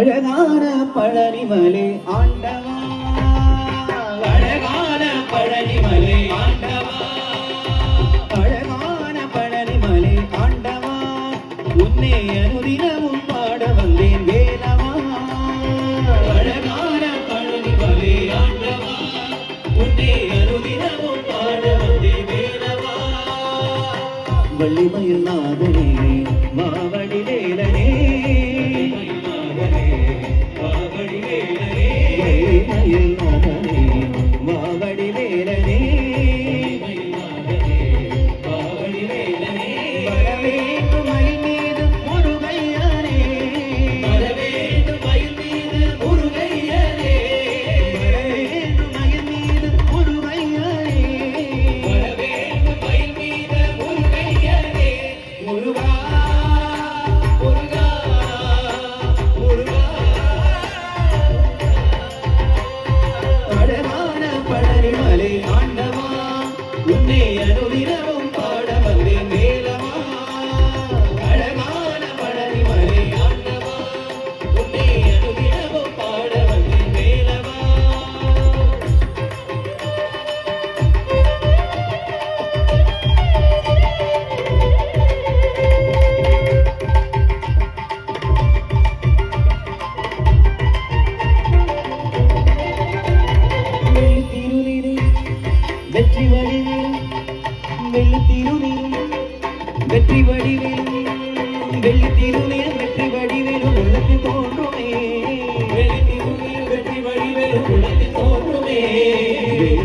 அழகான பழனிமலை ஆண்டவா, அழகான பழனிமலை ஆண்டவா, அழகான பழனிமலை ஆண்டவா, உன்னை அனுதினமும் பாட வந்தேன் வேலவா. அழகான பழனிமலை ஆண்டவா, உன்னை அனுதினமும் பாட வந்தேன் வேலவா. வள்ளிமயில் நாதனே மாவடி வேலனே, வள்ளிமயில் நாதனே மாவடி வேலனே, வரவேண்டும் மயில் மீது முருகையனே, வரவேண்டும் மயில் மீது முருகையனே, வரவேண்டும் மயில் மீது முருகையனே, வரவேண்டும் மயில் மீது முருகையனே. முருகா முருகா முருகா. அழகான பழனிமலை ஆண்டவா, உன்னை அனுதினமும் பாட வந்தேன் வேலவா. அழகான பழனிமலை ஆண்டவா, உன்னை அனுதினமும் பாட வந்தேன் வேலவா. வெற்றி வடிவில் வெள்ளி திருநீர், வெற்றி வடிவில் வெள்ளி திருநீர், வெற்றி வடிவில் உள்ளத்தில் தோன்றுமே, வெற்றி வடிவேல் உலகில் தோன்றுமே.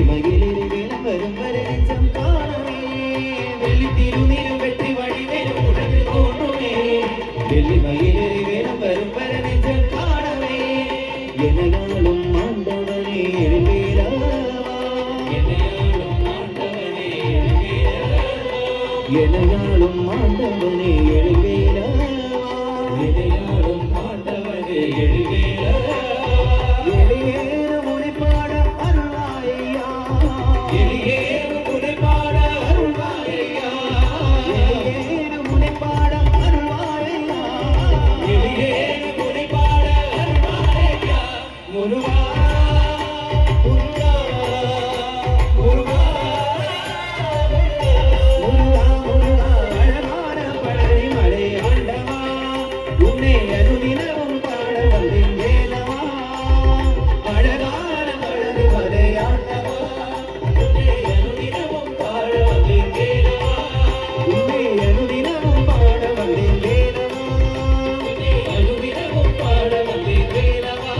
மகிழில் வேலம் வரும் வரை நெஞ்சம் காணவே, வெள்ளி திருநீர் வெற்றி வடிவேல் உலகில் தோன்றுமே. வெள்ளி மகிழில் வேலம் வரும் வரை நெஞ்சம் காணவே, எனையாளும் ஆண்டவனே எழுவேலவா, என்னையாளும் ஆண்டவனே எழுவேலவா. எனையாளும் ஆண்டவனே எழுவேலவா. என்னையாளும் ஆண்டவனே எழுவேலவா. எளியேறு மொழிபாட அருளாயா, எளியேறு முனைப்பாட அருள்வாரையா. எளியேறு மொழிபாட அருளாயா, எளியேறு முனைப்பாட அருள்வாரையா. முருகா முருகா முருகா. முருகா முருகா. அழகான பழனிமலை ஆண்டவா, உன்னை அனுதினமும் பாட வந்தேன் வேலவா. அழகான பழனிமலை ஆண்டவா, உன்னை அனுதினமும் பாட வந்தேன் வேலவா. உன்னை அனுதினமும் பாட வந்தேன் வேலவா. உன்னை அனுதினமும் பாட வந்தேன் வேலவா.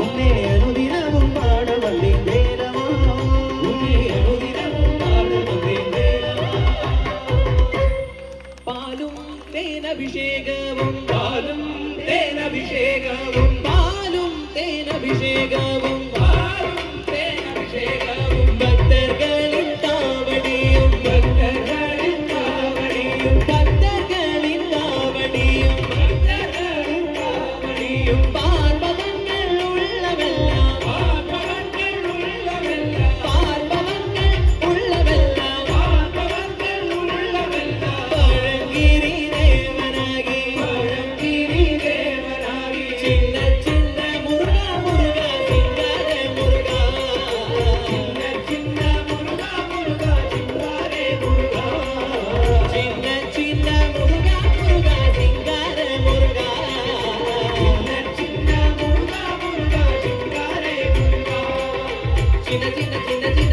உன்னை அனுதினமும் பாட வந்தேன் வேலவா. உன்னை அனுதினமும் பாட வந்தேன் வேலவா. பாலும் தேனபிஷேகமும் பாலும் தேனபிஷேகமும் பாலும் தேனபிஷேகமும் பாலும் தேனபிஷேகமும் பக்தர்களின் காவடியும் பக்தர்களின் காவடியும் பக்தர்களின் காவடியும் பக்தர்களின் காவடியும் பார்ப்பவங்கள் உள்ளவெல்லாம் பார்ப்பவங்கள் உள்ளவெல்லாம் பார்ப்பவங்கள் உள்ளவெல்லாம் பார்ப்பவர்கள் உள்ளவெல்லாம் பழங்கிரி தேவனாகி பழங்கிரி தேவனாகி சின்ன சின்ன முருகா முருகா சிங்காரே முருகா சின்ன சின்ன முருகா முருகா சிங்காரே முருகா சின்ன சின்ன முருகா முருகா சிங்காரே முருகா சின்ன சின்ன முருகா முருகா சிங்காரே முருகா சின்ன சின்ன சின்ன